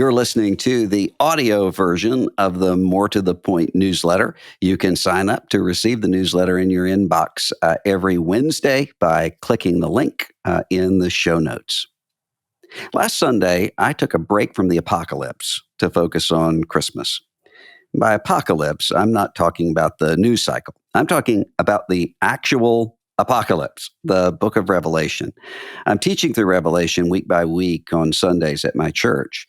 You're listening to the audio version of the More to the Point newsletter. You can sign up to receive the newsletter in your inbox every Wednesday by clicking the link in the show notes. Last Sunday, I took a break from the apocalypse to focus on Christmas. By apocalypse, I'm not talking about the news cycle. I'm talking about the actual apocalypse, the book of Revelation. I'm teaching through Revelation week by week on Sundays at my church.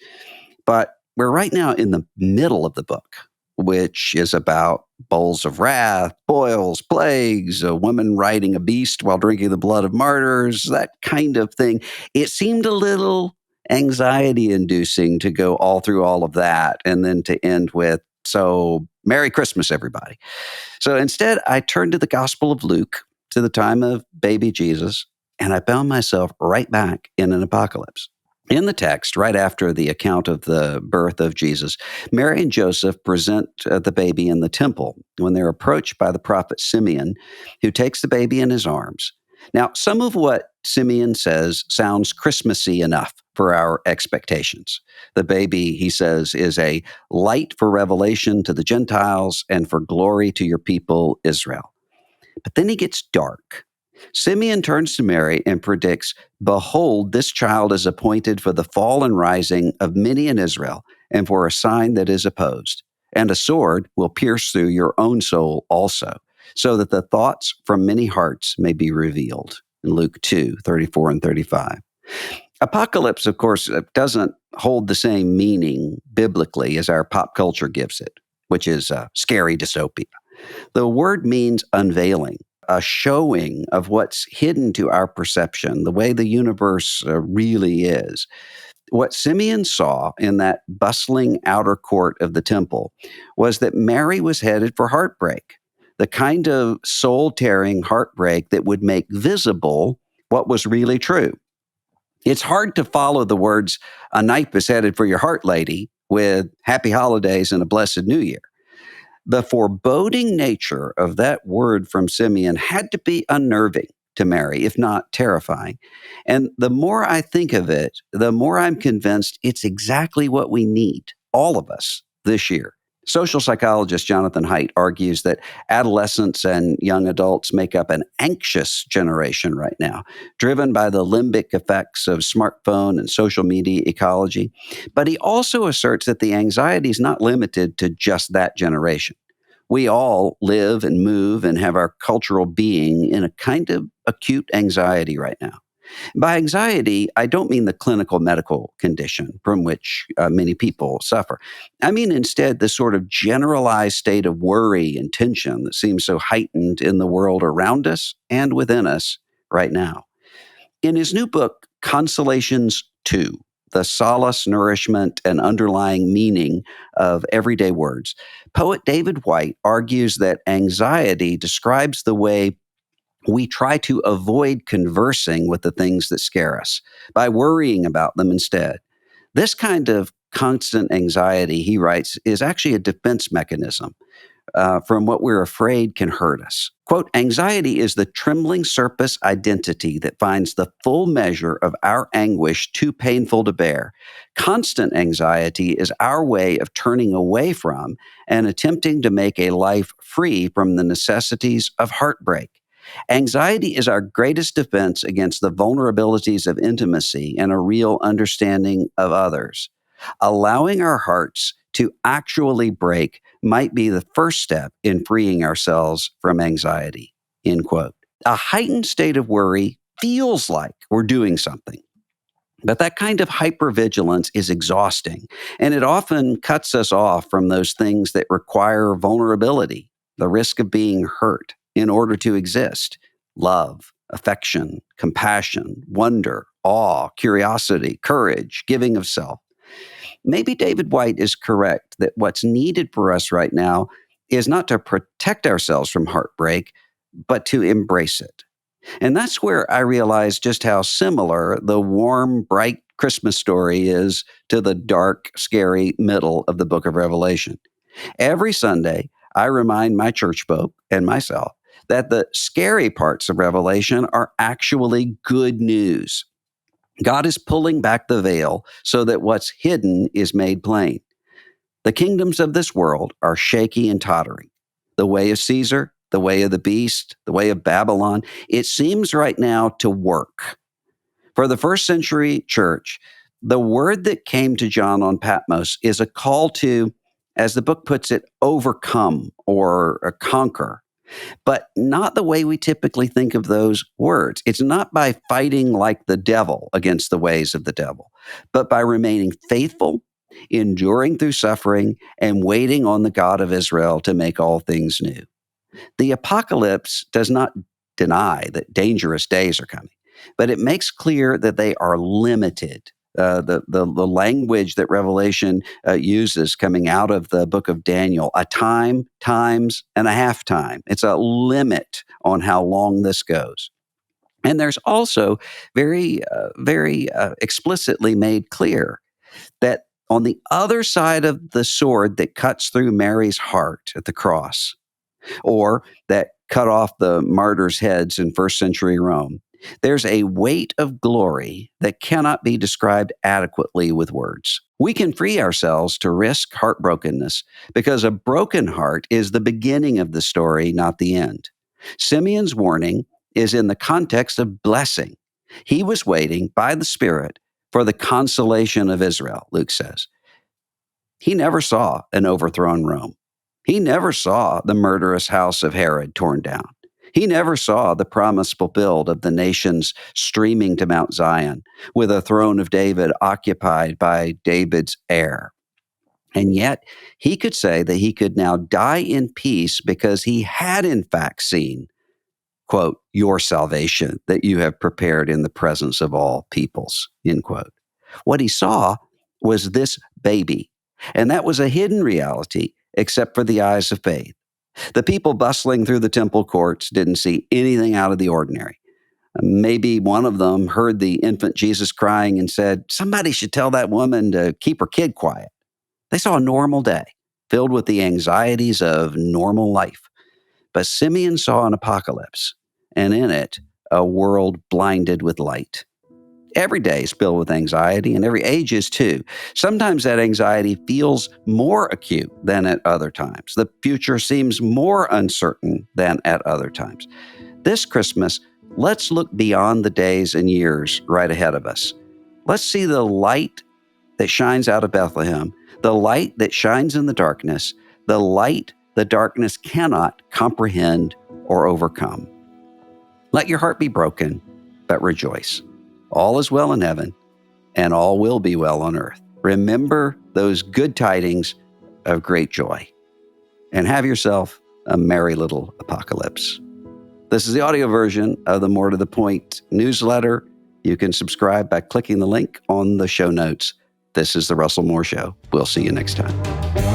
But we're right now in the middle of the book, which is about bowls of wrath, boils, plagues, a woman riding a beast while drinking the blood of martyrs, that kind of thing. It seemed a little anxiety inducing to go all through all of that and then to end with, so Merry Christmas, everybody. So instead, I turned to the Gospel of Luke, to the time of baby Jesus, and I found myself right back in an apocalypse. In the text, right after the account of the birth of Jesus, Mary and Joseph present the baby in the temple when they're approached by the prophet Simeon, who takes the baby in his arms. Now, some of what Simeon says sounds Christmassy enough for our expectations. The baby, he says, is a light for revelation to the Gentiles and for glory to your people, Israel. But then he gets dark. Simeon turns to Mary and predicts, "Behold, this child is appointed for the fall and rising of many in Israel, and for a sign that is opposed. And a sword will pierce through your own soul also, so that the thoughts from many hearts may be revealed." In Luke 2:34 and 35. Apocalypse, of course, doesn't hold the same meaning biblically as our pop culture gives it, which is scary dystopia. The word means unveiling, a showing of what's hidden to our perception, the way the universe really is. What Simeon saw in that bustling outer court of the temple was that Mary was headed for heartbreak, the kind of soul-tearing heartbreak that would make visible what was really true. It's hard to follow the words, "A knife is headed for your heart, lady," with "Happy Holidays and a Blessed New Year." The foreboding nature of that word from Simeon had to be unnerving to Mary, if not terrifying. And the more I think of it, the more I'm convinced it's exactly what we need, all of us, this year. Social psychologist Jonathan Haidt argues that adolescents and young adults make up an anxious generation right now, driven by the limbic effects of smartphone and social media ecology. But he also asserts that the anxiety is not limited to just that generation. We all live and move and have our cultural being in a kind of acute anxiety right now. By anxiety, I don't mean the clinical medical condition from which many people suffer. I mean instead the sort of generalized state of worry and tension that seems so heightened in the world around us and within us right now. In his new book, Consolations 2, The Solace, Nourishment, and Underlying Meaning of Everyday Words, poet David Whyte argues that anxiety describes the way we try to avoid conversing with the things that scare us by worrying about them instead. This kind of constant anxiety, he writes, is actually a defense mechanism from what we're afraid can hurt us. Quote, "Anxiety is the trembling surface identity that finds the full measure of our anguish too painful to bear. Constant anxiety is our way of turning away from and attempting to make a life free from the necessities of heartbreak. Anxiety is our greatest defense against the vulnerabilities of intimacy and a real understanding of others. Allowing our hearts to actually break might be the first step in freeing ourselves from anxiety." End quote. A heightened state of worry feels like we're doing something. But that kind of hypervigilance is exhausting, and it often cuts us off from those things that require vulnerability, the risk of being hurt in order to exist: love, affection, compassion, wonder, awe, curiosity, courage, giving of self. Maybe David Whyte is correct that what's needed for us right now is not to protect ourselves from heartbreak, but to embrace it. And that's where I realized just how similar the warm, bright Christmas story is to the dark, scary middle of the book of Revelation. Every Sunday, I remind my church folk and myself that the scary parts of Revelation are actually good news. God is pulling back the veil so that what's hidden is made plain. The kingdoms of this world are shaky and tottering. The way of Caesar, the way of the beast, the way of Babylon, it seems right now to work. For the first century church, the word that came to John on Patmos is a call to, as the book puts it, overcome or conquer, but not the way we typically think of those words. It's not by fighting like the devil against the ways of the devil, but by remaining faithful, enduring through suffering, and waiting on the God of Israel to make all things new. The apocalypse does not deny that dangerous days are coming, but it makes clear that they are limited. The language that Revelation uses coming out of the book of Daniel, a time, times, and a half time. It's a limit on how long this goes. And there's also very explicitly made clear that on the other side of the sword that cuts through Mary's heart at the cross, or that cut off the martyrs' heads in first century Rome, there's a weight of glory that cannot be described adequately with words. We can free ourselves to risk heartbrokenness because a broken heart is the beginning of the story, not the end. Simeon's warning is in the context of blessing. He was waiting by the Spirit for the consolation of Israel, Luke says. He never saw an overthrown Rome. He never saw the murderous house of Herod torn down. He never saw the promise fulfilled of the nations streaming to Mount Zion, with a throne of David occupied by David's heir. And yet, he could say that he could now die in peace because he had in fact seen, quote, your salvation that you have prepared in the presence of all peoples, end quote. What he saw was this baby, and that was a hidden reality except for the eyes of faith. The people bustling through the temple courts didn't see anything out of the ordinary. Maybe one of them heard the infant Jesus crying and said, somebody should tell that woman to keep her kid quiet. They saw a normal day filled with the anxieties of normal life. But Simeon saw an apocalypse, and in it, a world blinded with light. Every day is filled with anxiety, and every age is too. Sometimes that anxiety feels more acute than at other times. The future seems more uncertain than at other times. This Christmas, let's look beyond the days and years right ahead of us. Let's see the light that shines out of Bethlehem, the light that shines in the darkness, the light the darkness cannot comprehend or overcome. Let your heart be broken, but rejoice. All is well in heaven, and all will be well on earth. Remember those good tidings of great joy, and have yourself a merry little apocalypse. This is the audio version of the More to the Point newsletter. You can subscribe by clicking the link on the show notes. This is The Russell Moore Show. We'll see you next time.